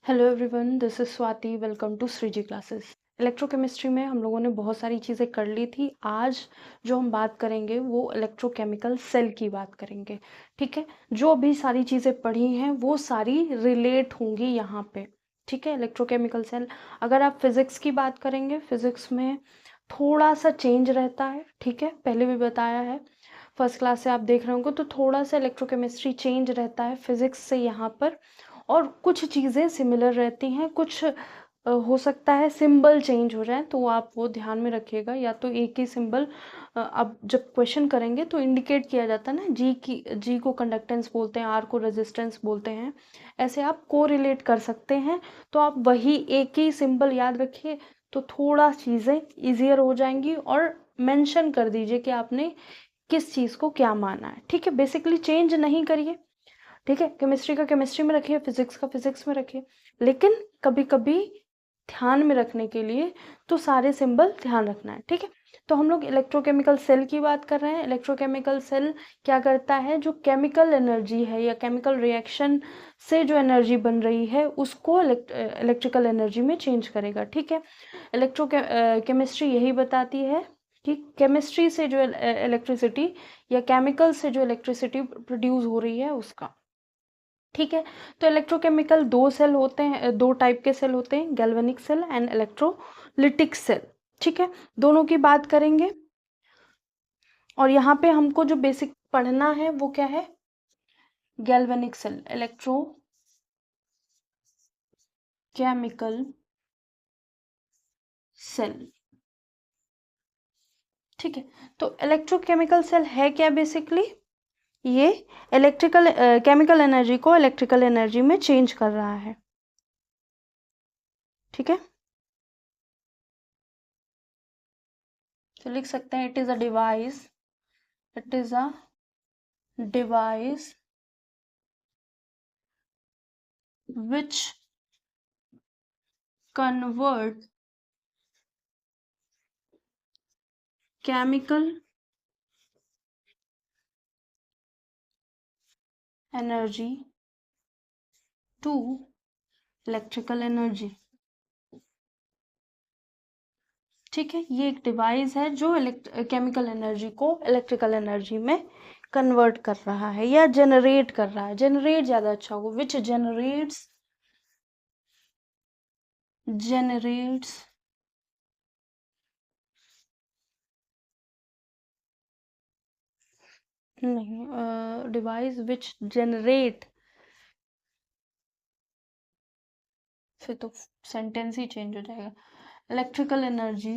Hello everyone, this is Swati. Welcome to Shreeji classes. Electrochemistry में हम लोगों ने बहुत सारी चीज़ें कर ली थी। आज जो हम बात करेंगे वो इलेक्ट्रोकेमिकल सेल की बात करेंगे। ठीक है, जो भी सारी चीज़ें पढ़ी हैं वो सारी रिलेट होंगी यहाँ पे। ठीक है, इलेक्ट्रोकेमिकल सेल अगर आप फिजिक्स की बात करेंगे, फिजिक्स में थोड़ा सा चेंज रहता है। ठीक है, पहले भी बताया है, फर्स्ट क्लास से आप देख रहे होंगे तो थोड़ा सा इलेक्ट्रोकेमिस्ट्री चेंज रहता है फिजिक्स से यहाँ पर। और कुछ चीज़ें सिमिलर रहती हैं, कुछ हो सकता है सिंबल चेंज हो जाए, तो आप वो ध्यान में रखिएगा। या तो एक ही सिंबल अब जब क्वेश्चन करेंगे तो इंडिकेट किया जाता है ना, जी को कंडक्टेंस बोलते हैं, आर को रेजिस्टेंस बोलते हैं। ऐसे आप को रिलेट कर सकते हैं, तो आप वही एक ही सिंबल याद रखिए, तो थोड़ा चीज़ें ईजियर हो जाएंगी। और मेंशन कर दीजिए कि आपने किस चीज़ को क्या माना है। ठीक है, बेसिकली चेंज नहीं करिए। ठीक है, केमिस्ट्री का केमिस्ट्री में रखिए, फिजिक्स का फिजिक्स में रखिए, लेकिन कभी कभी ध्यान में रखने के लिए तो सारे सिंबल ध्यान रखना है। ठीक है, तो हम लोग इलेक्ट्रोकेमिकल सेल की बात कर रहे हैं। इलेक्ट्रोकेमिकल सेल क्या करता है, जो केमिकल एनर्जी है या केमिकल रिएक्शन से जो एनर्जी बन रही है उसको इलेक्ट्रिकल एनर्जी में चेंज करेगा। ठीक है, केमिस्ट्री यही बताती है कि केमिस्ट्री से जो इलेक्ट्रिसिटी या केमिकल से जो इलेक्ट्रिसिटी प्रोड्यूस हो रही है उसका। ठीक है, तो इलेक्ट्रोकेमिकल दो सेल होते हैं, दो टाइप के सेल होते हैं, galvanic cell and electrolytic cell. ठीक है, दोनों की बात करेंगे। और यहाँ पे हमको जो बेसिक पढ़ना है वो क्या है, गैल्वेनिक सेल, इलेक्ट्रोकेमिकल सेल। ठीक है, तो इलेक्ट्रोकेमिकल सेल है क्या बेसिकली, ये इलेक्ट्रिकल केमिकल एनर्जी को इलेक्ट्रिकल एनर्जी में चेंज कर रहा है। ठीक है, तो लिख सकते हैं, it is a device, it is a device which convert chemical energy to electrical energy। ठीक है, ये एक डिवाइस है जो केमिकल एनर्जी को इलेक्ट्रिकल एनर्जी में कन्वर्ट कर रहा है या जनरेट कर रहा है। जनरेट ज्यादा अच्छा होगा, विच जनरेट्स नहीं, डिवाइस विच जनरेट, फिर तो सेंटेंस ही चेंज हो जाएगा। Electrical energy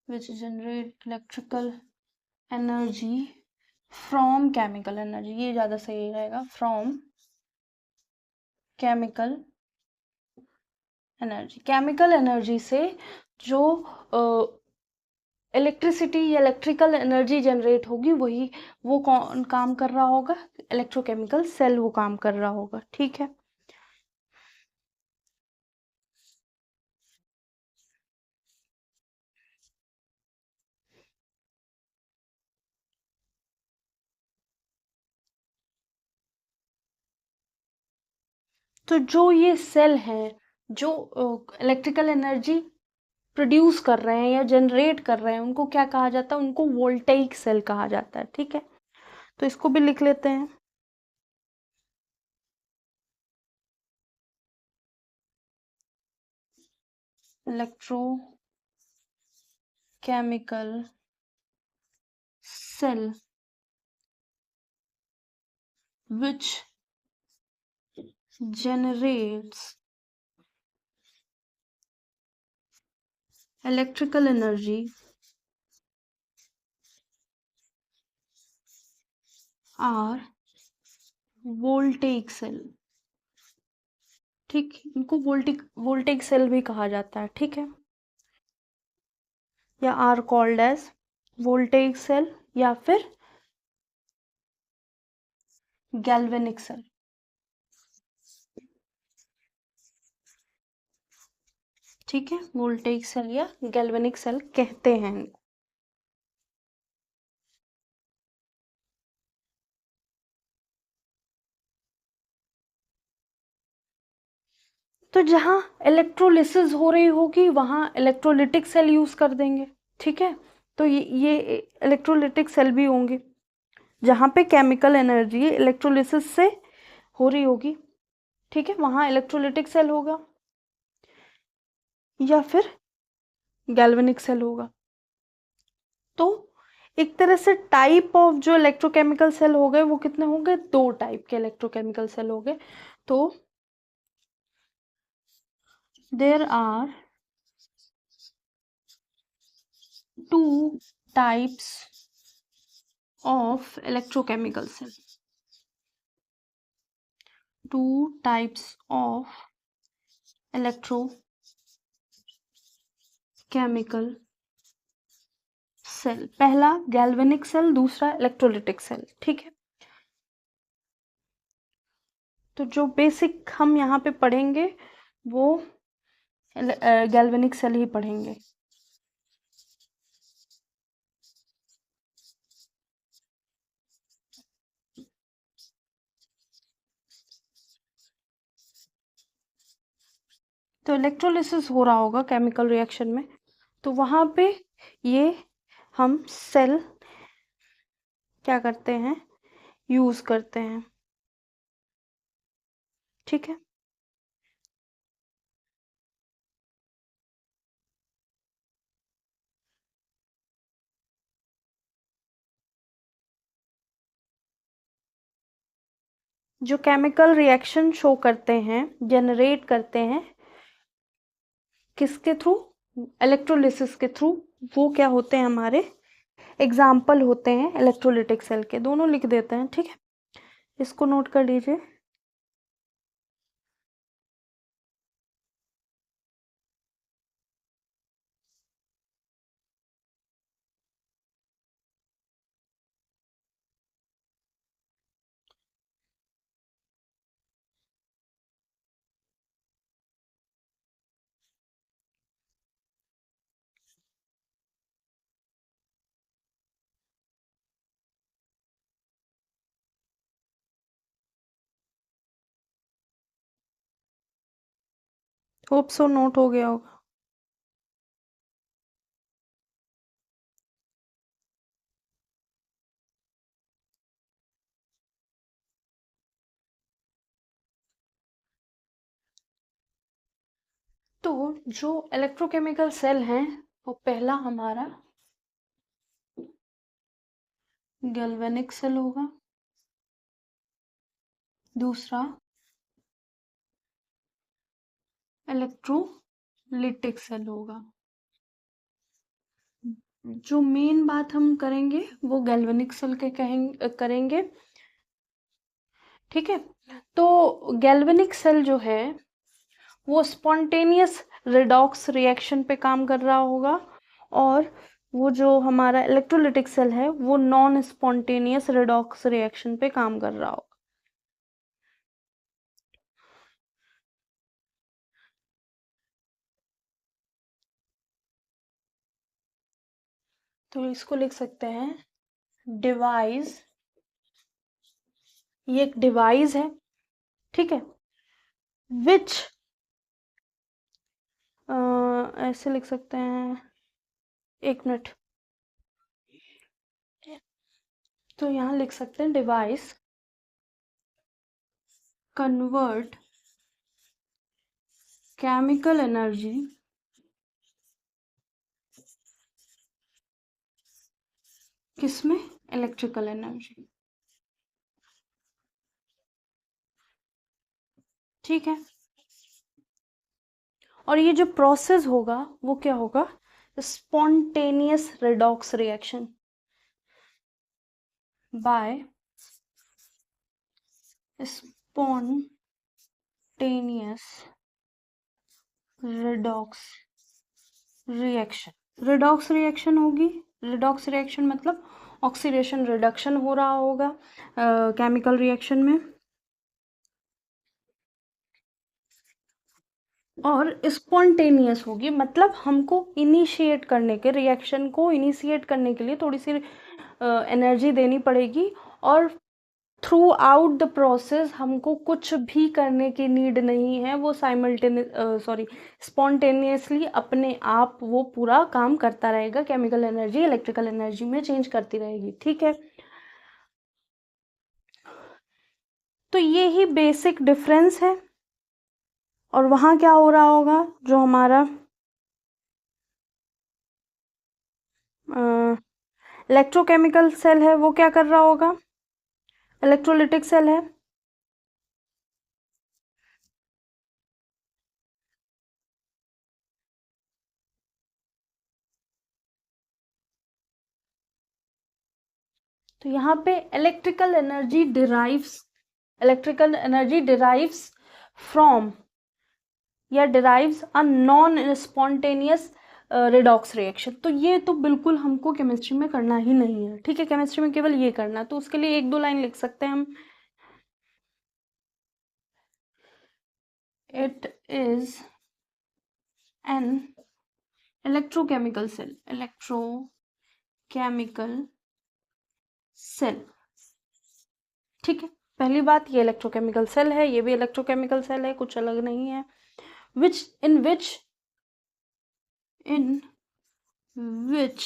which generate electrical energy from chemical energy, ये ज़्यादा सही रहेगा, from chemical energy. Chemical energy से जो इलेक्ट्रिसिटी या इलेक्ट्रिकल एनर्जी जनरेट होगी, वही वो कौन काम कर रहा होगा, इलेक्ट्रोकेमिकल सेल वो काम कर रहा होगा। ठीक है, तो जो ये सेल हैं जो इलेक्ट्रिकल एनर्जी प्रोड्यूस कर रहे हैं या जनरेट कर रहे हैं, उनको क्या कहा जाता है, उनको वोल्टेइक सेल कहा जाता है। ठीक है, तो इसको भी लिख लेते हैं, electrochemical cell which generates electrical energy are voltaic cell। ठीक, इनको वोल्टेक सेल भी कहा जाता है। ठीक है, या आर कॉल्ड एज वोल्टेक सेल या फिर गैल्वेनिक सेल। ठीक है, वोल्टेक सेल या गैल्वेनिक सेल कहते हैं इनको। तो जहाँ इलेक्ट्रोलिसिस हो रही होगी वहाँ इलेक्ट्रोलिटिक सेल यूज़ कर देंगे, ठीक है। तो ये इलेक्ट्रोलिटिक सेल भी होंगे जहाँ पे केमिकल एनर्जी इलेक्ट्रोलिसिस से हो रही होगी, ठीक है, वहाँ इलेक्ट्रोलिटिक सेल होगा या फिर गैल्वेनिक सेल होगा। तो एक तरह से टाइप ऑफ जो इलेक्ट्रोकेमिकल सेल हो गए वो कितने हो गए, 2 टाइप के इलेक्ट्रोकेमिकल सेल हो गए। तो there are 2 types of electrochemical cell, 2 types of electrochemical cell. पहला गैल्वेनिक सेल, दूसरा इलेक्ट्रोलिटिक सेल, ठीक है। तो जो बेसिक हम यहाँ पे पढ़ेंगे वो गैल्वेनिक सेल ही पढ़ेंगे। तो इलेक्ट्रोलिसिस हो रहा होगा केमिकल रिएक्शन में, तो वहाँ पे ये हम सेल क्या करते हैं, यूज़ करते हैं, ठीक है। जो केमिकल रिएक्शन शो करते हैं, जनरेट करते हैं, किसके थ्रू, इलेक्ट्रोलिसिस के थ्रू, वो क्या होते हैं, हमारे एग्जाम्पल होते हैं इलेक्ट्रोलिटिक सेल के। दोनों लिख देते हैं, ठीक है, इसको नोट कर लीजिए। होप सो नोट हो गया होगा। तो जो इलेक्ट्रोकेमिकल सेल हैं वो पहला हमारा गैल्वेनिक सेल होगा, दूसरा इलेक्ट्रोलिटिक सेल होगा। जो मेन बात हम करेंगे वो गैल्वेनिक सेल के करेंगे, ठीक है। तो गैल्वेनिक सेल जो है वो स्पॉन्टेनियस रिडॉक्स रिएक्शन पे काम कर रहा होगा, और वो जो हमारा इलेक्ट्रोलिटिक सेल है वो नॉन स्पॉन्टेनियस रिडॉक्स रिएक्शन पे काम कर रहा होगा। तो इसको लिख सकते हैं डिवाइस, ये एक डिवाइस है, ठीक है, विच ऐसे लिख सकते हैं, एक मिनट, तो यहाँ लिख सकते हैं डिवाइस कन्वर्ट केमिकल एनर्जी किसमें, इलेक्ट्रिकल एनर्जी, ठीक है। और ये जो प्रोसेस होगा वो क्या होगा, spontaneous redox reaction by spontaneous redox reaction. Redox reaction होगी, रिडॉक्स रिएक्शन मतलब ऑक्सीडेशन रिडक्शन हो रहा होगा केमिकल रिएक्शन में, और स्पॉन्टेनियस होगी मतलब हमको इनिशिएट करने के, रिएक्शन को इनिशिएट करने के लिए थोड़ी सी एनर्जी देनी पड़ेगी, और थ्रू आउट द प्रोसेस हमको कुछ भी करने की नीड नहीं है, वो स्पॉन्टेनियसली अपने आप वो पूरा काम करता रहेगा, केमिकल एनर्जी इलेक्ट्रिकल एनर्जी में चेंज करती रहेगी। ठीक है, तो ये ही बेसिक डिफरेंस है। और वहाँ क्या हो रहा होगा, जो हमारा इलेक्ट्रोकेमिकल सेल है वो क्या कर रहा होगा, इलेक्ट्रोलिटिक सेल है, तो यहाँ पे इलेक्ट्रिकल एनर्जी डिराइव्स फ्रॉम या derives a non spontaneous redox reaction. तो ये तो बिल्कुल हमको केमिस्ट्री में करना ही नहीं है। ठीक है, केमिस्ट्री में केवल ये करना है, तो उसके लिए एक दो लाइन लिख सकते हैं हम। It is an electrochemical cell. ठीक है, पहली बात, ये इलेक्ट्रोकेमिकल सेल है, ये भी इलेक्ट्रोकेमिकल सेल है, कुछ अलग नहीं है। इन विच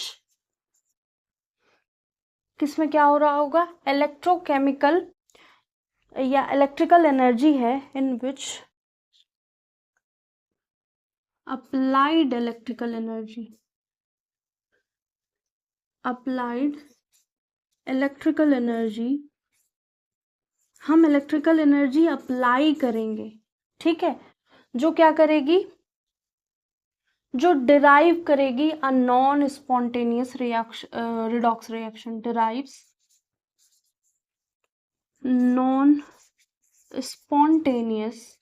किसमें क्या हो रहा होगा, इलेक्ट्रोकेमिकल या इलेक्ट्रिकल एनर्जी है, इन विच अप्लाइड इलेक्ट्रिकल एनर्जी हम इलेक्ट्रिकल एनर्जी अप्लाई करेंगे। ठीक है, जो क्या करेगी, जो डिराइव करेगी a non spontaneous redox reaction, derives non spontaneous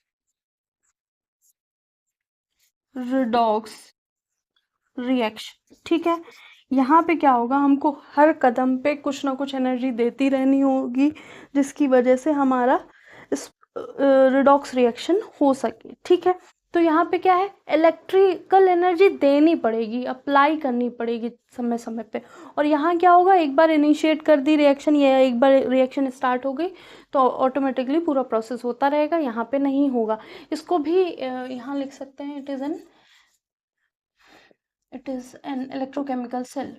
redox reaction. ठीक है, यहाँ पे क्या होगा, हमको हर कदम पे कुछ ना कुछ एनर्जी देती रहनी होगी, जिसकी वजह से हमारा रिडॉक्स रिएक्शन हो सके। ठीक है, तो यहाँ पे क्या है, इलेक्ट्रिकल एनर्जी देनी पड़ेगी, अप्लाई करनी पड़ेगी समय समय पे। और यहाँ क्या होगा, एक बार इनिशिएट कर दी रिएक्शन या एक बार रिएक्शन स्टार्ट हो गई तो ऑटोमेटिकली पूरा प्रोसेस होता रहेगा, यहाँ पे नहीं होगा। इसको भी यहाँ लिख सकते हैं, it is an electrochemical cell.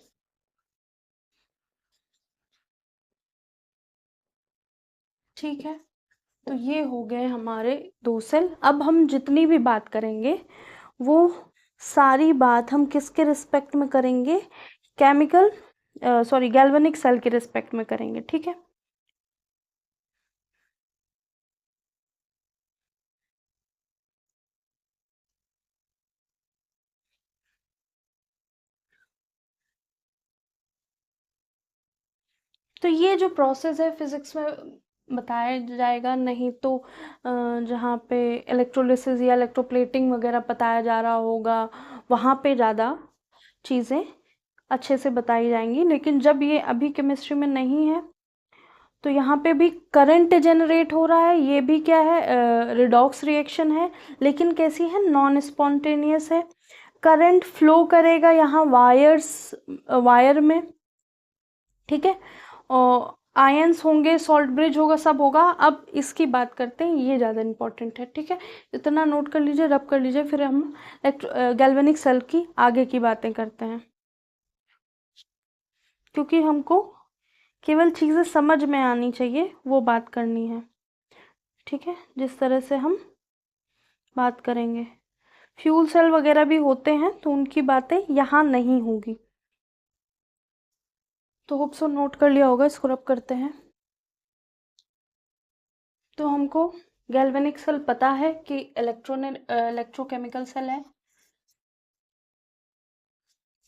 ठीक है, तो ये हो गए हमारे दो सेल। अब हम जितनी भी बात करेंगे वो सारी बात हम किसके रिस्पेक्ट में करेंगे, गैल्वेनिक सेल के रिस्पेक्ट में करेंगे। ठीक है, तो ये जो प्रोसेस है फिजिक्स में बताया जाएगा, नहीं तो जहाँ पे इलेक्ट्रोलिसिस या इलेक्ट्रोप्लेटिंग वगैरह बताया जा रहा होगा वहाँ पे ज़्यादा चीज़ें अच्छे से बताई जाएंगी। लेकिन जब ये अभी केमिस्ट्री में नहीं है, तो यहाँ पे भी करंट जनरेट हो रहा है, ये भी क्या है, रिडॉक्स रिएक्शन है, लेकिन कैसी है, नॉन स्पॉन्टेनियस है। करंट फ्लो करेगा यहाँ वायर में। ठीक है, और आयंस होंगे, सॉल्ट ब्रिज होगा, सब होगा। अब इसकी बात करते हैं, ये ज़्यादा इंपॉर्टेंट है। ठीक है, इतना नोट कर लीजिए, रब कर लीजिए, फिर हम गैल्वेनिक सेल की आगे की बातें करते हैं, क्योंकि हमको केवल चीज़ें समझ में आनी चाहिए, वो बात करनी है। ठीक है, जिस तरह से हम बात करेंगे, फ्यूल सेल वगैरह भी होते हैं तो उनकी बातें यहाँ नहीं होगी। तो होप सो नोट कर लिया होगा, इसको रब करते हैं। तो हमको गैल्वेनिक सेल पता है कि इलेक्ट्रोकेमिकल सेल है।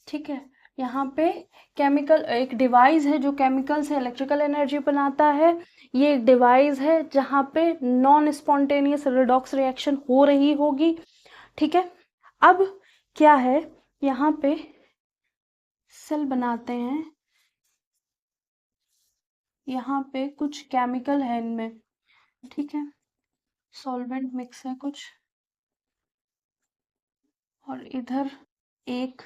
ठीक है, यहाँ पे केमिकल एक डिवाइस है जो केमिकल से इलेक्ट्रिकल एनर्जी बनाता है। ये एक डिवाइस है जहाँ पे नॉन स्पॉन्टेनियस रिडॉक्स रिएक्शन हो रही होगी। ठीक है, अब क्या है, यहाँ पे सेल बनाते हैं, यहाँ पे कुछ केमिकल है इनमें। ठीक है, सॉल्वेंट मिक्स है कुछ, और इधर एक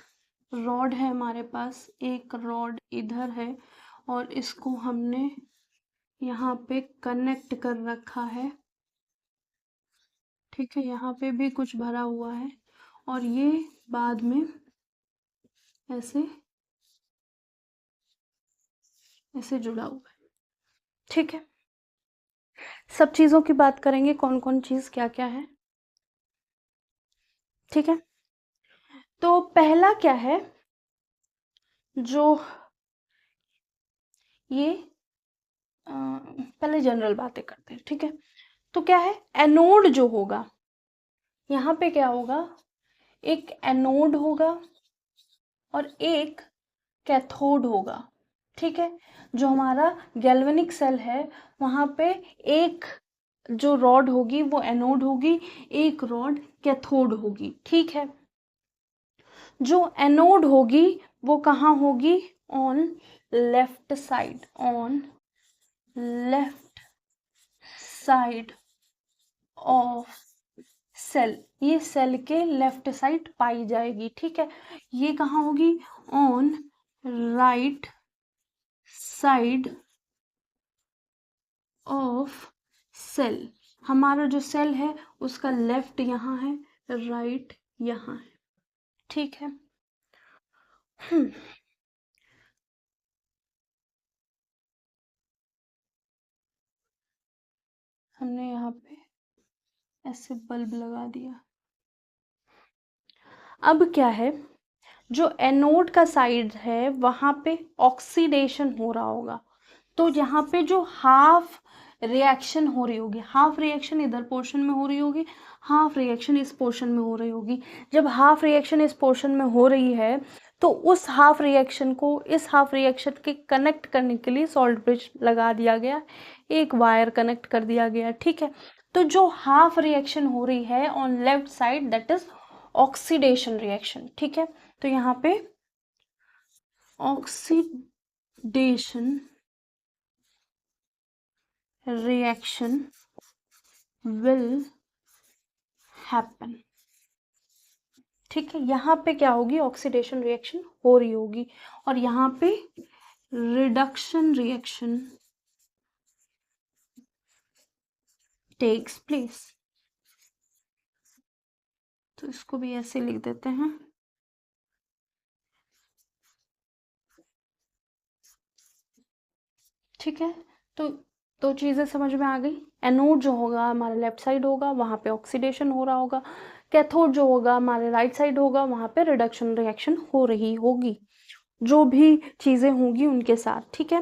रॉड है हमारे पास, एक रॉड इधर है, और इसको हमने यहाँ पे कनेक्ट कर रखा है, ठीक है, यहाँ पे भी कुछ भरा हुआ है और ये बाद में ऐसे ऐसे जुड़ा हुआ है, ठीक है। सब चीजों की बात करेंगे, कौन कौन चीज क्या क्या है, ठीक है। तो पहला क्या है, जो ये पहले जनरल बातें करते हैं, ठीक है। तो क्या है, एनोड जो होगा, यहाँ पे क्या होगा, एक एनोड होगा और एक कैथोड होगा, ठीक है। जो हमारा गैल्वेनिक सेल है वहां पे एक जो रॉड होगी वो एनोड होगी, एक रॉड कैथोड होगी, ठीक है। जो एनोड होगी वो कहाँ होगी, on left side, on left side of cell, ये सेल के लेफ्ट साइड पाई जाएगी, ठीक है। ये कहाँ होगी, on right side of cell. हमारा जो सेल है उसका लेफ्ट यहाँ है, राइट यहाँ है, ठीक है। हमने यहाँ पे ऐसे बल्ब लगा दिया। अब क्या है, जो एनोड का साइड है वहां पे ऑक्सीडेशन हो रहा होगा, तो यहाँ पे जो हाफ रिएक्शन हो रही होगी, हाफ रिएक्शन इधर पोर्शन में हो रही होगी, हाफ रिएक्शन इस पोर्शन में हो रही होगी। जब हाफ रिएक्शन इस पोर्शन में हो रही है तो उस हाफ रिएक्शन को इस हाफ रिएक्शन के कनेक्ट करने के लिए सॉल्ट ब्रिज लगा दिया गया, एक वायर कनेक्ट कर दिया गया, ठीक है। तो जो हाफ रिएक्शन हो रही है on left side that is oxidation reaction, ठीक है। तो यहाँ पे ऑक्सीडेशन रिएक्शन विल हैपन, ठीक है। यहाँ पे क्या होगी, ऑक्सीडेशन रिएक्शन हो रही होगी और यहाँ पे रिडक्शन रिएक्शन टेक्स प्लेस। तो इसको भी ऐसे लिख देते हैं, ठीक है। तो दो चीजें समझ में आ गई, एनोड जो होगा हमारा लेफ्ट साइड होगा वहां पे ऑक्सीडेशन हो रहा होगा, कैथोड जो होगा हमारे राइट साइड होगा वहां पे रिडक्शन रिएक्शन हो रही होगी, जो भी चीजें होंगी उनके साथ, ठीक है।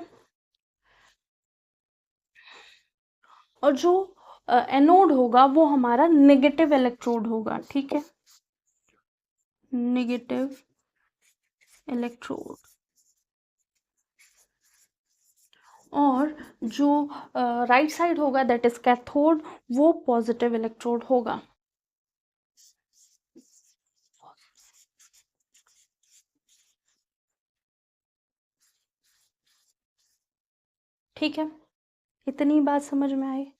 और जो एनोड होगा वो हमारा नेगेटिव इलेक्ट्रोड होगा, ठीक है, नेगेटिव इलेक्ट्रोड। और जो राइट साइड होगा दैट इज कैथोड, वो पॉजिटिव इलेक्ट्रोड होगा, ठीक है। इतनी बात समझ में आई।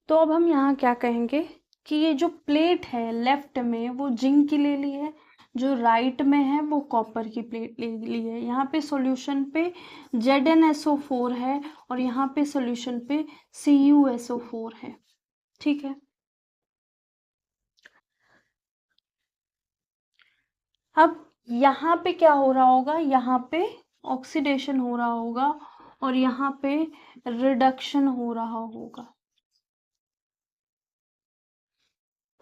तो अब हम यहाँ क्या कहेंगे कि ये जो प्लेट है लेफ्ट में वो जिंक की ले ली है, जो राइट में है वो कॉपर की प्लेट ले ली है। यहाँ पे सॉल्यूशन पे ZnSO4 है और यहाँ पे सॉल्यूशन पे CuSO4 है, ठीक है। अब यहाँ पे क्या हो रहा होगा, यहाँ पे ऑक्सीडेशन हो रहा होगा और यहाँ पे रिडक्शन हो रहा होगा।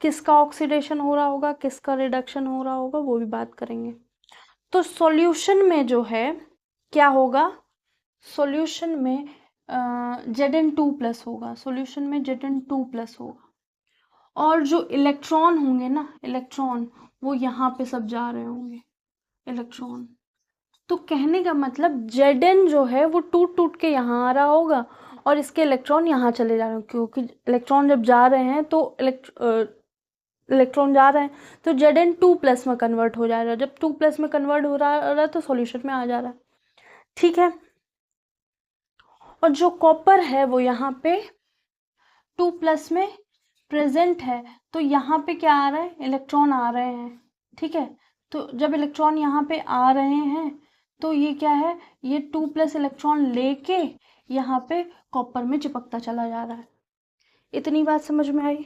किसका ऑक्सीडेशन हो रहा होगा, किसका रिडक्शन हो रहा होगा, वो भी बात करेंगे। तो सॉल्यूशन में जो है क्या होगा, सॉल्यूशन में Zn2+ होगा, सॉल्यूशन में Zn2+ होगा और जो इलेक्ट्रॉन होंगे ना, इलेक्ट्रॉन वो यहाँ पे सब जा रहे होंगे इलेक्ट्रॉन। तो कहने का मतलब Zn जो है वो टूट टूट के यहाँ आ रहा होगा और इसके इलेक्ट्रॉन यहाँ चले जा रहे हैं, क्योंकि इलेक्ट्रॉन जब जा रहे हैं तो इलेक्ट्रॉन जा रहे हैं तो Zn2+ में कन्वर्ट हो जाएगा, जब 2+ में कन्वर्ट हो रहा है तो सॉल्यूशन में आ जा रहा है, ठीक है। और जो कॉपर है वो यहाँ पे टू प्लस में प्रेजेंट है, तो यहाँ पे क्या आ रहा है, इलेक्ट्रॉन आ रहे हैं, ठीक है। तो जब इलेक्ट्रॉन यहाँ पे आ रहे हैं तो ये क्या है, ये टू प्लस इलेक्ट्रॉन लेके यहाँ पे कॉपर में चिपकता चला जा रहा है। इतनी बात समझ में आई।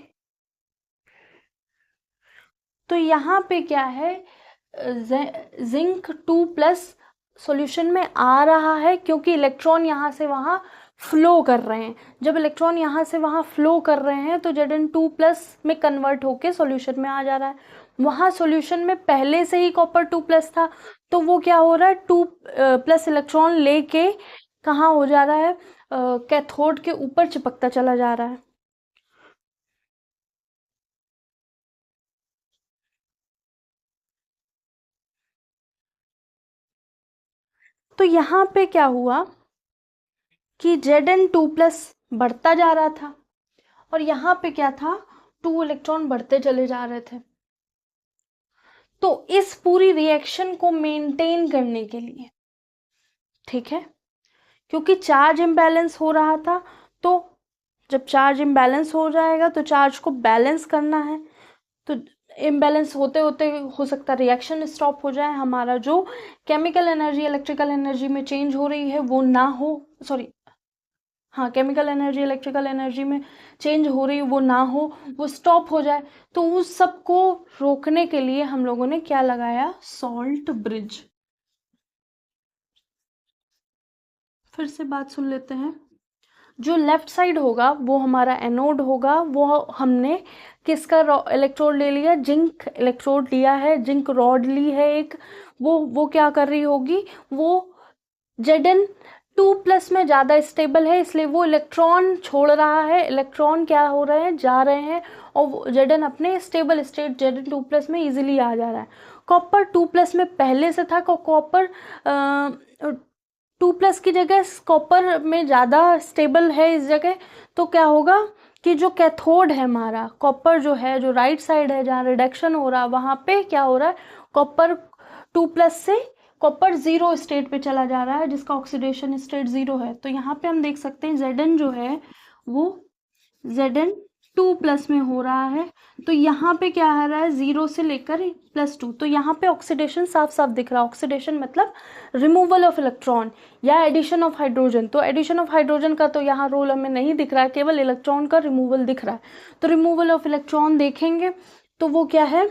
तो यहाँ पे क्या है, जिंक टू प्लस सॉल्यूशन में आ रहा है क्योंकि इलेक्ट्रॉन यहाँ से वहाँ फ्लो कर रहे हैं। जब इलेक्ट्रॉन यहाँ से वहाँ फ्लो कर रहे हैं तो Zn2+ में कन्वर्ट होके सॉल्यूशन में आ जा रहा है। वहाँ सॉल्यूशन में पहले से ही कॉपर 2+ था, तो वो क्या हो रहा है, 2+ इलेक्ट्रॉन लेके कहाँ हो जा रहा है, कैथोड के ऊपर चिपकता चला जा रहा है। तो यहाँ पे क्या हुआ कि Zn2+ बढ़ता जा रहा था और यहाँ पे क्या था, 2 इलेक्ट्रॉन बढ़ते चले जा रहे थे। तो इस पूरी रिएक्शन को मेंटेन करने के लिए, ठीक है, क्योंकि चार्ज इम्बैलेंस हो रहा था, तो जब चार्ज इम्बैलेंस हो जाएगा तो चार्ज को बैलेंस करना है। तो इम्बैलेंस होते होते हो सकता है रिएक्शन स्टॉप हो जाए, हमारा जो केमिकल एनर्जी इलेक्ट्रिकल एनर्जी में चेंज हो रही है वो ना हो, सॉरी हाँ, केमिकल एनर्जी इलेक्ट्रिकल एनर्जी में चेंज हो रही वो ना हो, वो स्टॉप हो जाए। तो उस सब को रोकने के लिए हम लोगों ने क्या लगाया, सॉल्ट ब्रिज। फिर से बात सुन लेते हैं। जो लेफ्ट साइड होगा वो हमारा एनोड होगा, वो हमने किसका इलेक्ट्रोड ले लिया, जिंक इलेक्ट्रोड लिया है, जिंक रॉड ली है एक। वो क्या कर रही होगी, वो Zn2+ में ज़्यादा स्टेबल है, इसलिए वो इलेक्ट्रॉन छोड़ रहा है, इलेक्ट्रॉन क्या हो रहे हैं, जा रहे हैं, और Zn अपने स्टेबल स्टेट Zn2+ में इजीली आ जा रहा है। कॉपर 2+ में पहले से था, कॉपर 2+ की जगह कॉपर में ज़्यादा स्टेबल है इस जगह। तो क्या होगा कि जो कैथोड है हमारा, कॉपर जो है, जो राइट साइड है जहाँ रिडक्शन हो रहा है, वहाँ पे क्या हो रहा है, कॉपर 2+ से कॉपर 0 स्टेट पे चला जा रहा है, जिसका ऑक्सीडेशन स्टेट 0 है। तो यहाँ पे हम देख सकते हैं Zn जो है वो Zn2+ में हो रहा है। तो यहाँ पे क्या आ रहा है, 0 से लेकर +2। तो यहाँ पे ऑक्सीडेशन साफ साफ दिख रहा है। ऑक्सीडेशन मतलब रिमूवल ऑफ इलेक्ट्रॉन या एडिशन ऑफ हाइड्रोजन। तो एडिशन ऑफ हाइड्रोजन का तो यहाँ रोल हमें नहीं दिख रहा है, केवल इलेक्ट्रॉन का रिमूवल दिख रहा है। तो रिमूवल ऑफ इलेक्ट्रॉन देखेंगे तो वो क्या है,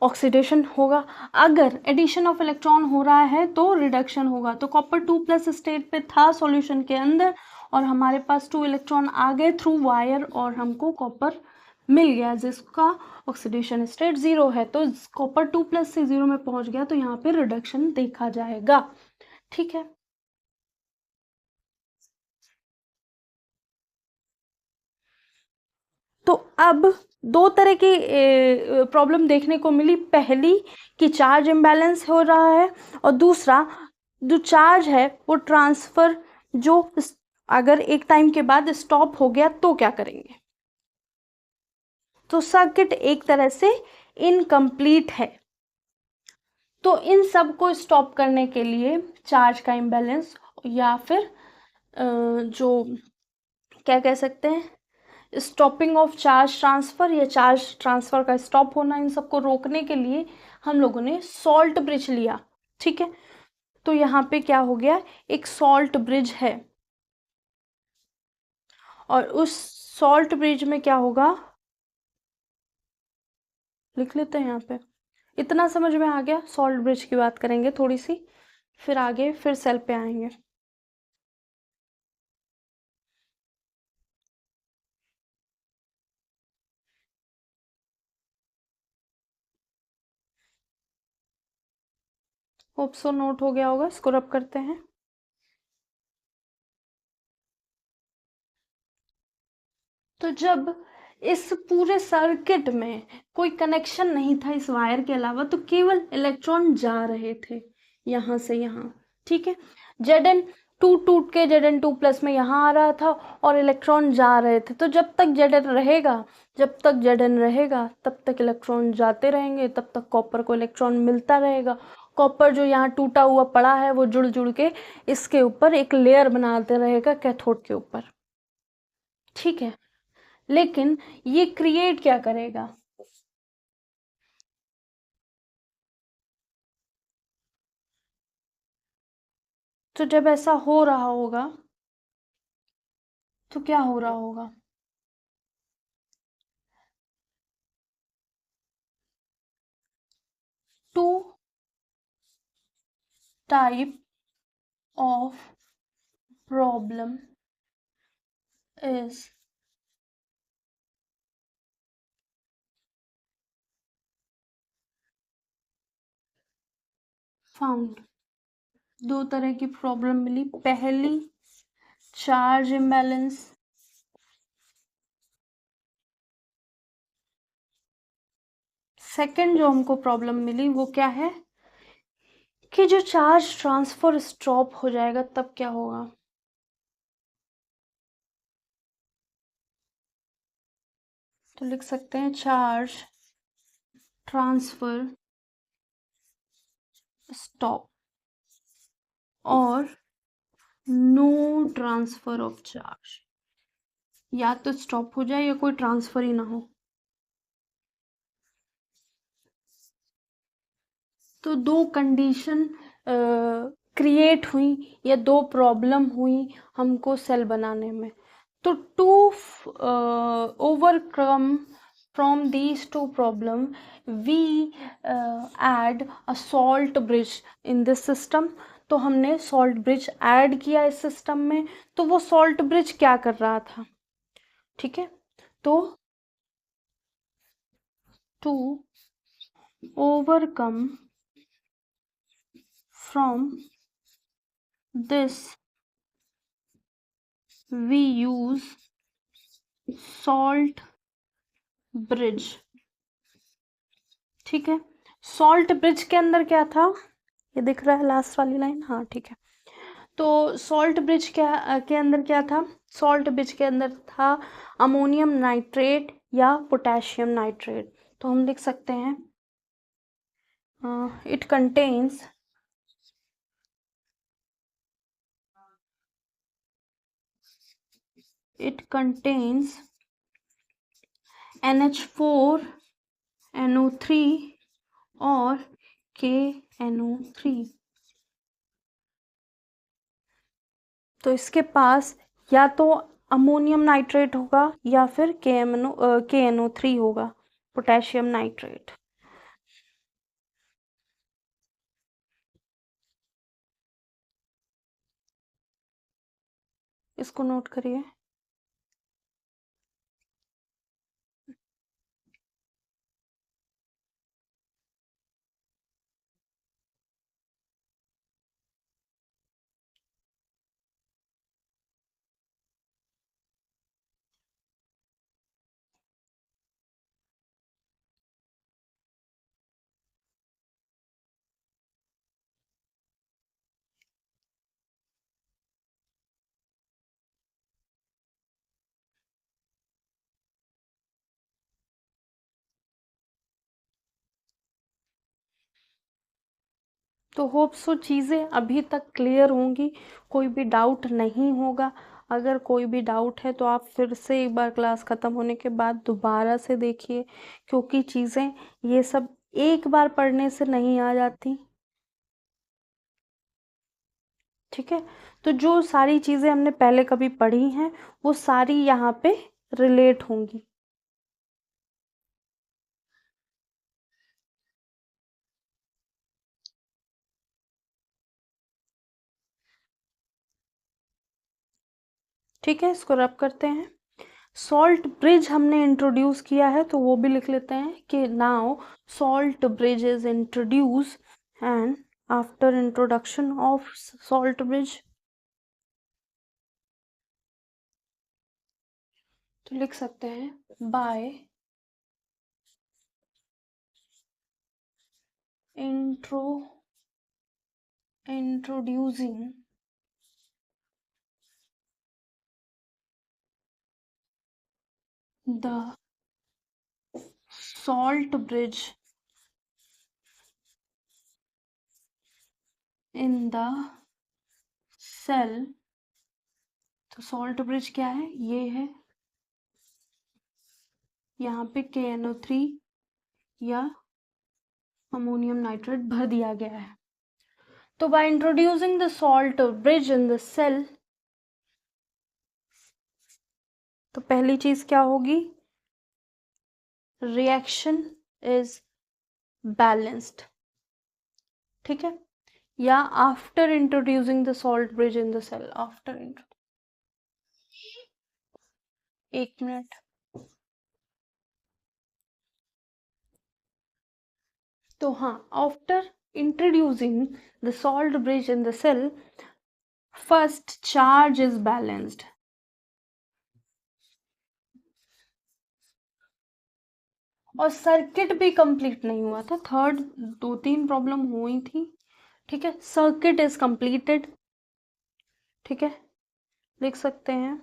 ऑक्सीडेशन होगा। अगर एडिशन ऑफ इलेक्ट्रॉन हो रहा है तो रिडक्शन होगा। तो कॉपर 2+ स्टेट पे था सॉल्यूशन के अंदर और हमारे पास 2 इलेक्ट्रॉन आ गए थ्रू वायर और हमको कॉपर मिल गया जिसका ऑक्सीडेशन स्टेट 0 है। तो कॉपर 2+ से 0 में पहुंच गया, तो यहाँ पे रिडक्शन देखा जाएगा, ठीक है। तो अब दो तरह की प्रॉब्लम देखने को मिली। पहली कि चार्ज इम्बैलेंस हो रहा है, और दूसरा जो चार्ज है वो ट्रांसफर जो अगर एक टाइम के बाद स्टॉप हो गया तो क्या करेंगे। तो सर्किट एक तरह से इनकम्प्लीट है। तो इन सब को स्टॉप करने के लिए चार्ज का इम्बैलेंस या फिर जो क्या कह सकते हैं, स्टॉपिंग ऑफ चार्ज ट्रांसफ़र या चार्ज ट्रांसफ़र का स्टॉप होना, इन सबको रोकने के लिए हम लोगों ने सॉल्ट ब्रिज लिया, ठीक है। तो यहाँ पे क्या हो गया, एक सॉल्ट ब्रिज है और उस सॉल्ट ब्रिज में क्या होगा, लिख लेते हैं यहाँ पे। इतना समझ में आ गया, सॉल्ट ब्रिज की बात करेंगे थोड़ी सी, फिर आगे फिर सेल पे आएंगे। होप सो नोट हो गया होगा, इसको रब करते हैं। तो जब इस पूरे सर्किट में कोई कनेक्शन नहीं था इस वायर के अलावा, तो केवल इलेक्ट्रॉन जा रहे थे यहाँ से यहाँ, ठीक है। Zn टूट टूट के Zn2+ में यहाँ आ रहा था और इलेक्ट्रॉन जा रहे थे। तो जब तक Zn रहेगा, जब तक Zn रहेगा तब तक इलेक्ट्रॉन जाते रहेंगे, तब तक कॉपर को इलेक्ट्रॉन मिलता रहेगा। कॉपर जो यहाँ टूटा हुआ पड़ा है वो जुड़ जुड़ के इसके ऊपर एक लेयर बनाते रहेगा कैथोड के ऊपर, ठीक है, लेकिन ये क्रिएट क्या करेगा? तो जब ऐसा हो रहा होगा तो क्या हो रहा होगा? Two type of problem is found. दो तरह की प्रॉब्लम मिली। पहली चार्ज इम्बैलेंस, सेकंड जो हमको प्रॉब्लम मिली वो क्या है कि जो चार्ज ट्रांसफर स्टॉप हो जाएगा तब क्या होगा? तो लिख सकते हैं चार्ज ट्रांसफर स्टॉप और नो ट्रांसफर ऑफ चार्ज। या तो स्टॉप हो जाए या कोई ट्रांसफर ही ना हो। तो दो कंडीशन क्रिएट हुई या दो प्रॉब्लम हुई हमको सेल बनाने में। तो to overcome from these two problem we add a salt bridge in this system। तो हमने salt bridge ऐड किया इस सिस्टम में। तो वो salt bridge क्या कर रहा था? ठीक है, तो to overcome from this we use salt bridge। ठीक है, salt bridge के अंदर क्या था? ये दिख रहा है लास्ट वाली लाइन? हाँ ठीक है। तो सॉल्ट ब्रिज के अंदर क्या था? सॉल्ट ब्रिज के अंदर था अमोनियम नाइट्रेट या पोटेशियम नाइट्रेट। तो हम लिख सकते हैं इट कंटेन्स NH4 NO3 और KNO3। तो इसके पास या तो अमोनियम नाइट्रेट होगा या फिर KNO3 होगा, पोटेशियम नाइट्रेट। इसको नोट करिए। तो होप सो चीज़ें अभी तक क्लियर होंगी, कोई भी डाउट नहीं होगा। अगर कोई भी डाउट है तो आप फिर से एक बार क्लास ख़त्म होने के बाद दोबारा से देखिए, क्योंकि चीज़ें ये सब एक बार पढ़ने से नहीं आ जाती। ठीक है, तो जो सारी चीज़ें हमने पहले कभी पढ़ी हैं वो सारी यहाँ पे रिलेट होंगी। ठीक है, इसको रब करते हैं। सॉल्ट ब्रिज हमने इंट्रोड्यूस किया है तो वो भी लिख लेते हैं कि now salt bridge is introduce and after introduction of salt bridge तो लिख सकते हैं bye introducing the salt bridge in the cell। तो salt bridge क्या है? ये है यहाँ पे KNO3 या अमोनियम नाइट्रेट भर दिया गया है। तो by introducing the salt bridge in the cell, तो पहली चीज क्या होगी, रिएक्शन इज बैलेंस्ड, ठीक है। या after introducing the salt bridge in the cell, एक मिनट। तो हाँ, after introducing the salt bridge in the cell, first charge is balanced, और सर्किट भी कंप्लीट नहीं हुआ था। थर्ड 2-3 प्रॉब्लम हुई थी, ठीक है। सर्किट इज कंप्लीटेड, ठीक है, लिख सकते हैं।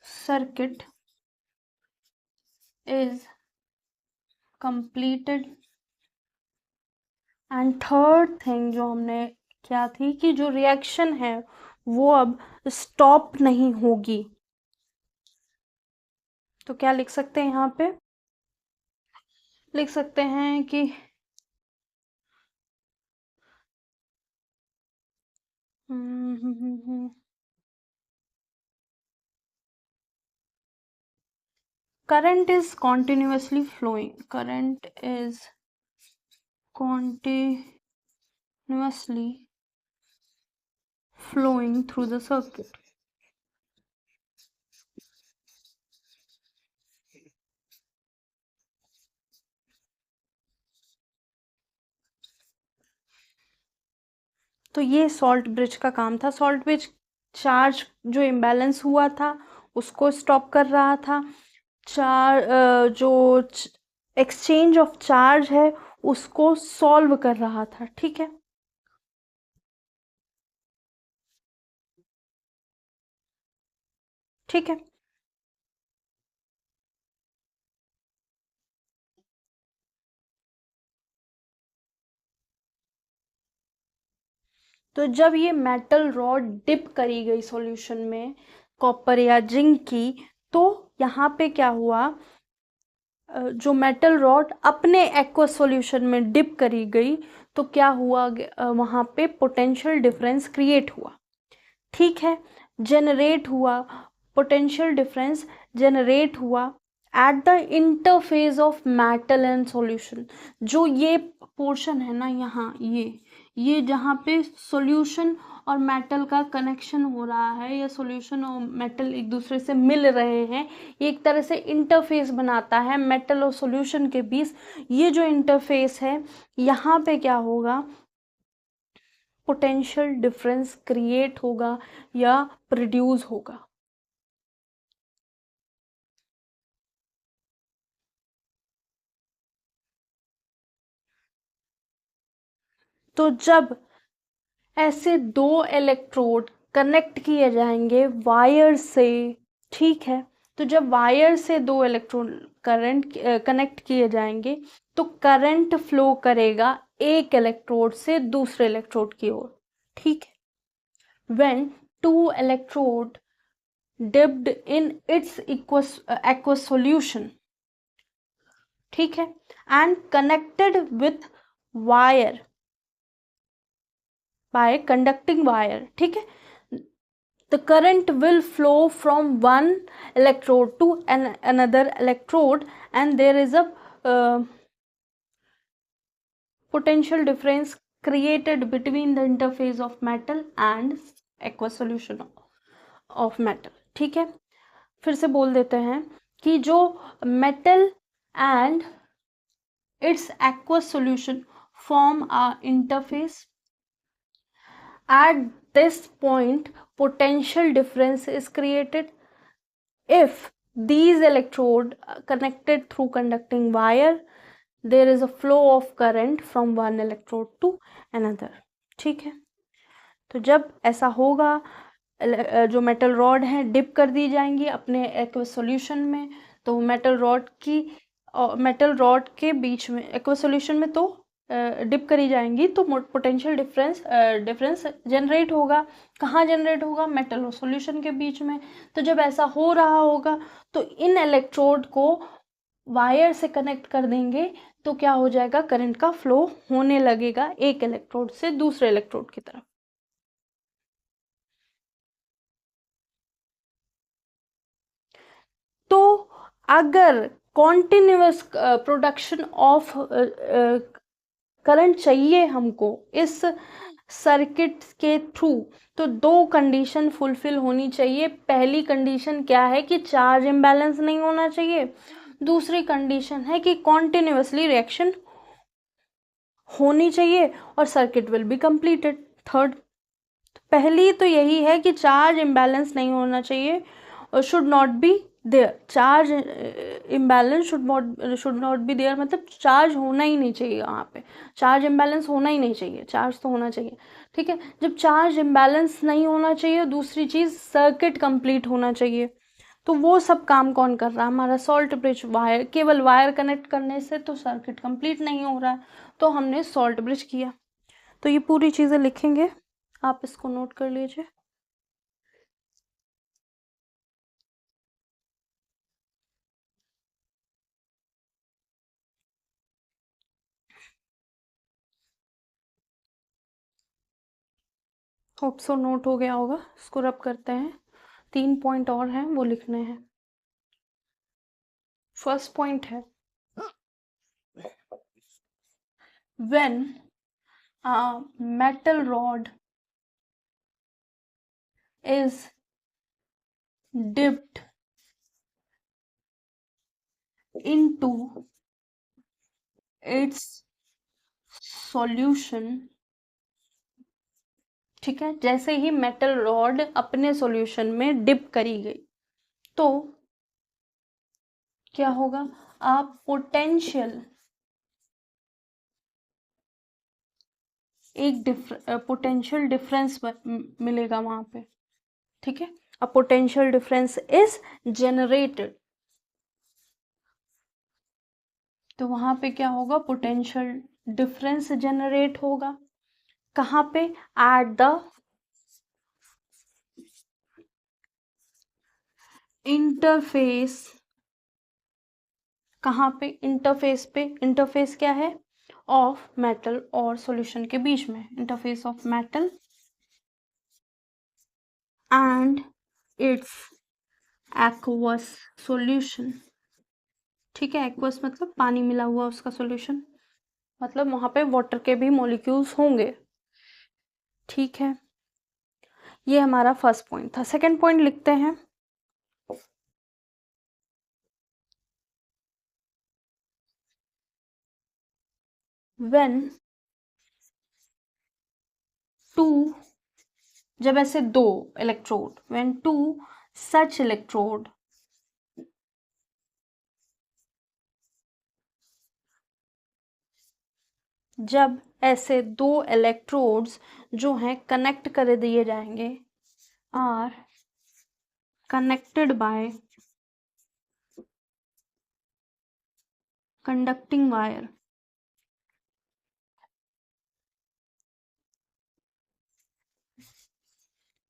Circuit is completed, and third thing जो हमने क्या थी कि जो रिएक्शन है वो अब स्टॉप नहीं होगी। तो क्या लिख सकते हैं यहाँ पे, लिख सकते हैं कि current is continuously flowing, current is continuously flowing through the circuit. तो ये सॉल्ट ब्रिज का काम था। सॉल्ट ब्रिज चार्ज जो इम्बैलेंस हुआ था उसको स्टॉप कर रहा था, जो एक्सचेंज ऑफ चार्ज है उसको सॉल्व कर रहा था, ठीक है। ठीक है, तो जब ये मेटल रॉड डिप करी गई सॉल्यूशन में कॉपर या जिंक की, तो यहाँ पे क्या हुआ, जो मेटल रॉड अपने एक्वस सॉल्यूशन में डिप करी गई तो क्या हुआ, वहाँ पे पोटेंशियल डिफरेंस क्रिएट हुआ, ठीक है, जनरेट हुआ, पोटेंशियल डिफरेंस जनरेट हुआ at the interface of metal and solution. जो ये पोर्शन है ना यहाँ, ये जहाँ पे सॉल्यूशन और मेटल का कनेक्शन हो रहा है या सॉल्यूशन और मेटल एक दूसरे से मिल रहे हैं, ये एक तरह से इंटरफेस बनाता है मेटल और सॉल्यूशन के बीच। ये जो इंटरफेस है यहाँ पे क्या होगा, पोटेंशियल डिफरेंस क्रिएट होगा या प्रोड्यूस होगा। तो जब ऐसे दो इलेक्ट्रोड कनेक्ट किए जाएंगे वायर से, ठीक है, तो जब वायर से दो इलेक्ट्रोड करंट कनेक्ट किए जाएंगे तो करंट फ्लो करेगा एक इलेक्ट्रोड से दूसरे इलेक्ट्रोड की ओर, ठीक है। When two electrode dipped in its aqueous solution, ठीक है, and connected with wire by conducting wire, ठीक है, the current will flow from one electrode to another electrode and there is a potential difference created between the interface of metal and aqueous solution of metal, ठीक है। फिर से बोल देते हैं कि जो metal and its aqueous solution form a interface. At this point, potential difference is created if these electrodes connected through conducting wire, there is a flow of current from one electrode to another, ठीक है। तो जब ऐसा होगा, जो metal rod है dip कर दी जाएंगी अपने एक्वस सॉल्यूशन में, तो मेटल रॉड के बीच में एक्वस सॉल्यूशन में तो डिप करी जाएंगी तो पोटेंशियल डिफरेंस जनरेट होगा। कहाँ जनरेट होगा? मेटल और सॉल्यूशन के बीच में। तो जब ऐसा हो रहा होगा तो इन इलेक्ट्रोड को वायर से कनेक्ट कर देंगे तो क्या हो जाएगा? करंट का फ्लो होने लगेगा एक इलेक्ट्रोड से दूसरे इलेक्ट्रोड की तरफ। तो अगर कॉन्टिन्यूअस प्रोडक्शन ऑफ करंट चाहिए हमको इस सर्किट के थ्रू, तो दो कंडीशन फुलफिल होनी चाहिए। पहली कंडीशन क्या है कि चार्ज इम्बैलेंस नहीं होना चाहिए। दूसरी कंडीशन है कि कॉन्टिन्यूअसली रिएक्शन होनी चाहिए और circuit will be completed. Third, पहली तो यही है कि चार्ज इम्बैलेंस नहीं होना चाहिए और should not be there. Charge imbalance should not be there मतलब चार्ज होना ही नहीं चाहिए। वहाँ पे चार्ज इम्बैलेंस होना ही नहीं चाहिए, चार्ज तो होना चाहिए। ठीक है, जब चार्ज इम्बैलेंस नहीं होना चाहिए, दूसरी चीज़ सर्किट कंप्लीट होना चाहिए। तो वो सब काम कौन कर रहा है? हमारा सॉल्ट ब्रिज। वायर, केवल वायर कनेक्ट करने से तो सर्किट कंप्लीट नहीं हो रहा है, तो हमने सॉल्ट ब्रिज किया। तो ये पूरी चीज़ें लिखेंगे, आप इसको नोट कर लीजिए। होप सो नोट हो गया होगा। इसको रब करते हैं। 3 पॉइंट और हैं, वो लिखने हैं। फर्स्ट पॉइंट है, when a metal rod is dipped into its solution, ठीक है, जैसे ही मेटल रॉड अपने सॉल्यूशन में डिप करी गई तो क्या होगा? आप पोटेंशियल, एक पोटेंशियल डिफरेंस मिलेगा वहां पे। ठीक है, a potential difference is generated. तो वहां पे क्या होगा? पोटेंशियल डिफरेंस जनरेट होगा। कहाँ पे? At the interface. कहाँ पे? इंटरफेस पे। इंटरफेस क्या है? ऑफ मेटल और सॉल्यूशन के बीच में। Interface of metal and it's aqueous solution. ठीक है, एक्वस मतलब पानी मिला हुआ उसका सॉल्यूशन, मतलब वहां पे वाटर के भी मॉलिक्यूल्स होंगे। ठीक है, ये हमारा फर्स्ट पॉइंट था। सेकंड पॉइंट लिखते हैं, व्हेन टू, जब ऐसे दो electrode, when two such electrode जब ऐसे दो इलेक्ट्रोड्स जो हैं कनेक्ट कर दिए जाएंगे, are connected by conducting wire,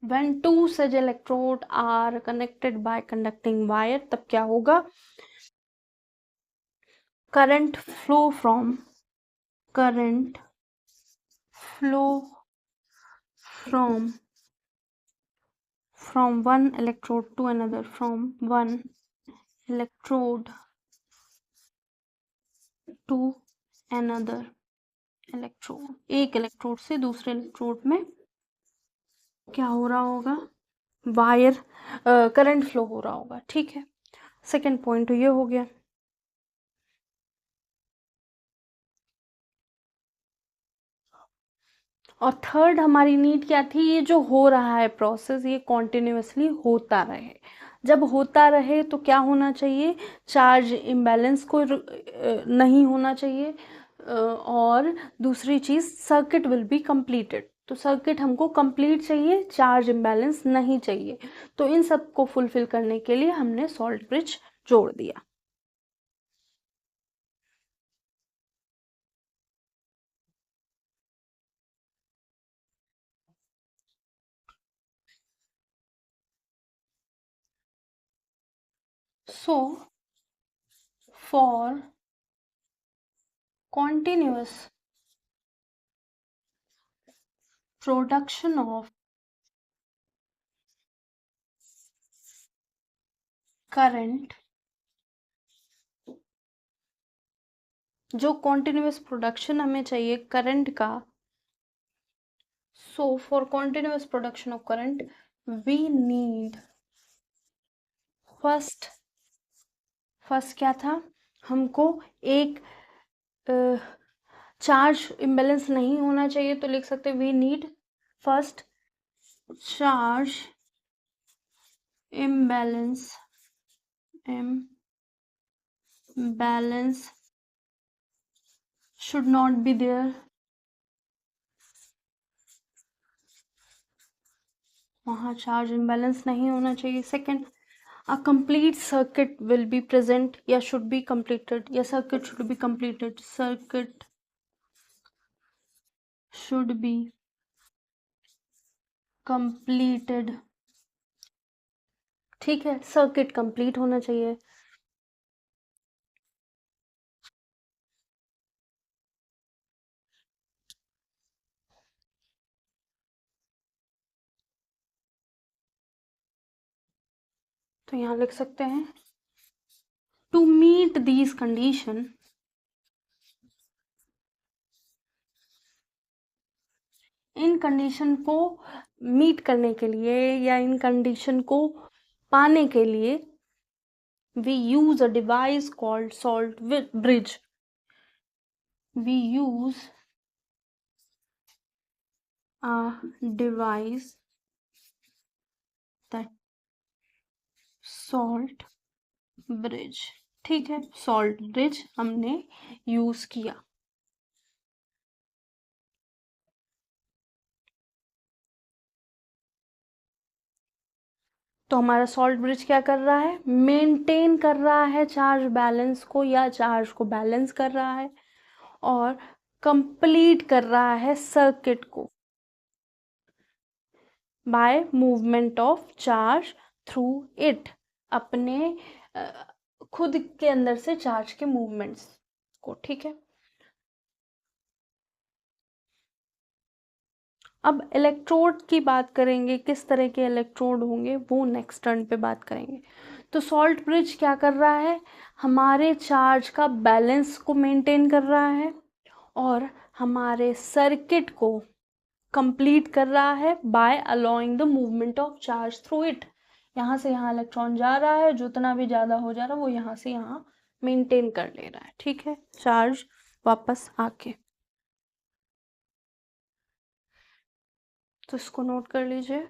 when two such electrode are connected by conducting wire, तब क्या होगा? current flow from one electrode to another, from one electrode to another electrode, एक इलेक्ट्रोड से दूसरे इलेक्ट्रोड में क्या हो रहा होगा? वायर करंट फ्लो हो रहा होगा। ठीक है, सेकंड पॉइंट तो ये हो गया। और थर्ड हमारी नीड क्या थी? ये जो हो रहा है प्रोसेस, ये कॉन्टिन्यूसली होता रहे। जब होता रहे तो क्या होना चाहिए? चार्ज इम्बैलेंस को नहीं होना चाहिए, और दूसरी चीज़ सर्किट विल बी कंप्लीटेड। तो सर्किट हमको कंप्लीट चाहिए, चार्ज इम्बैलेंस नहीं चाहिए। तो इन सब को फुलफिल करने के लिए हमने सॉल्ट ब्रिज जोड़ दिया। So for continuous production of current, जो continuous production हमें चाहिए करंट का, so for continuous production of current we need first क्या था, हमको एक चार्ज इम्बैलेंस नहीं होना चाहिए, तो लिख सकते we need first charge imbalance should not be there, वहाँ चार्ज imbalance नहीं होना चाहिए. Second, a complete circuit will be present या should be completed, या circuit should be completed, circuit should be completed. ठीक है, सर्किट कंप्लीट होना चाहिए. तो यहाँ लिख सकते हैं टू मीट दीज कंडीशन, इन कंडीशन को मीट करने के लिए या इन कंडीशन को पाने के लिए we use a device called salt bridge. We use a device that salt bridge. ठीक है, salt bridge हमने यूज किया. तो हमारा सॉल्ट ब्रिज क्या कर रहा है, मेंटेन कर रहा है चार्ज बैलेंस को या चार्ज को बैलेंस कर रहा है और कंप्लीट कर रहा है सर्किट को by movement of charge through it, अपने खुद के अंदर से चार्ज के मूवमेंट्स को. ठीक है, अब इलेक्ट्रोड की बात करेंगे, किस तरह के इलेक्ट्रोड होंगे वो नेक्स्ट टर्न पे बात करेंगे. तो सॉल्ट ब्रिज क्या कर रहा है, हमारे चार्ज का बैलेंस को मेंटेन कर रहा है और हमारे सर्किट को कंप्लीट कर रहा है by allowing the movement of charge through it. यहाँ से यहाँ इलेक्ट्रॉन जा रहा है, जितना भी ज़्यादा हो जा रहा है वो यहाँ से यहाँ मेंटेन कर ले रहा है. ठीक है, चार्ज वापस आके, तो इसको नोट कर लीजिए.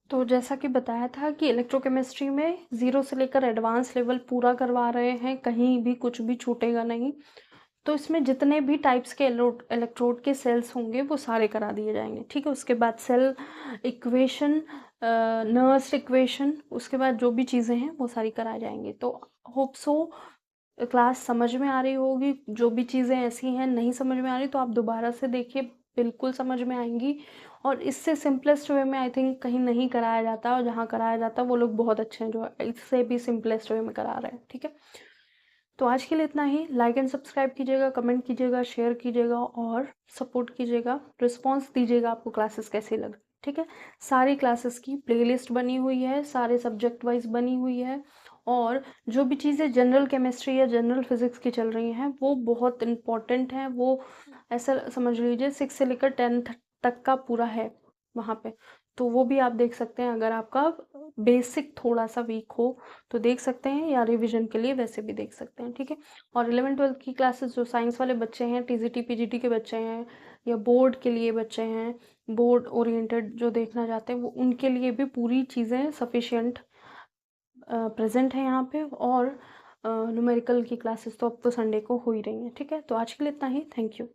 तो जैसा कि बताया था कि इलेक्ट्रोकेमिस्ट्री में 0 से लेकर एडवांस लेवल पूरा करवा रहे हैं, कहीं भी कुछ भी छूटेगा नहीं. तो इसमें जितने भी टाइप्स के इलेक्ट्रोड के सेल्स होंगे वो सारे करा दिए जाएंगे. ठीक है, उसके बाद सेल इक्वेशन, नर्स इक्वेशन, उसके बाद जो भी चीज़ें हैं वो सारी कराई जाएंगी. तो होप सो क्लास समझ में आ रही होगी. जो भी चीज़ें ऐसी हैं नहीं समझ में आ रही तो आप दोबारा से देखिए, बिल्कुल समझ में आएंगी. और इससे सिंपलेस्ट वे में आई थिंक कहीं नहीं कराया जाता, और जहाँ कराया जाता वो लोग बहुत अच्छे हैं जो इससे भी सिंपलेस्ट वे में करा रहे हैं. ठीक है, तो आज के लिए इतना ही. लाइक एंड सब्सक्राइब कीजिएगा, कमेंट कीजिएगा, शेयर कीजिएगा और सपोर्ट कीजिएगा. रिस्पॉन्स दीजिएगा आपको क्लासेस कैसी लग. ठीक है, सारी क्लासेस की प्लेलिस्ट बनी हुई है, सारे सब्जेक्ट वाइज बनी हुई है. और जो भी चीज़ें जनरल केमिस्ट्री या जनरल फिजिक्स की चल रही हैं वो बहुत इम्पॉर्टेंट हैं. वो ऐसा समझ लीजिए 6 से लेकर 10th तक का पूरा है वहाँ पे. तो वो भी आप देख सकते हैं, अगर आपका बेसिक थोड़ा सा वीक हो तो देख सकते हैं, या रिवीजन के लिए वैसे भी देख सकते हैं. ठीक है, और 11th-12th की क्लासेस जो साइंस वाले बच्चे हैं, टीजीटी पीजीटी के बच्चे हैं या बोर्ड के लिए बच्चे हैं, बोर्ड ओरिएंटेड जो देखना चाहते हैं, वो उनके लिए भी पूरी चीज़ें सफिशिएंट प्रेजेंट है यहाँ पे. और न्यूमेरिकल की क्लासेस तो अब तो संडे को हो ही रही हैं, ठीक है? तो आज के लिए इतना ही। Thank you.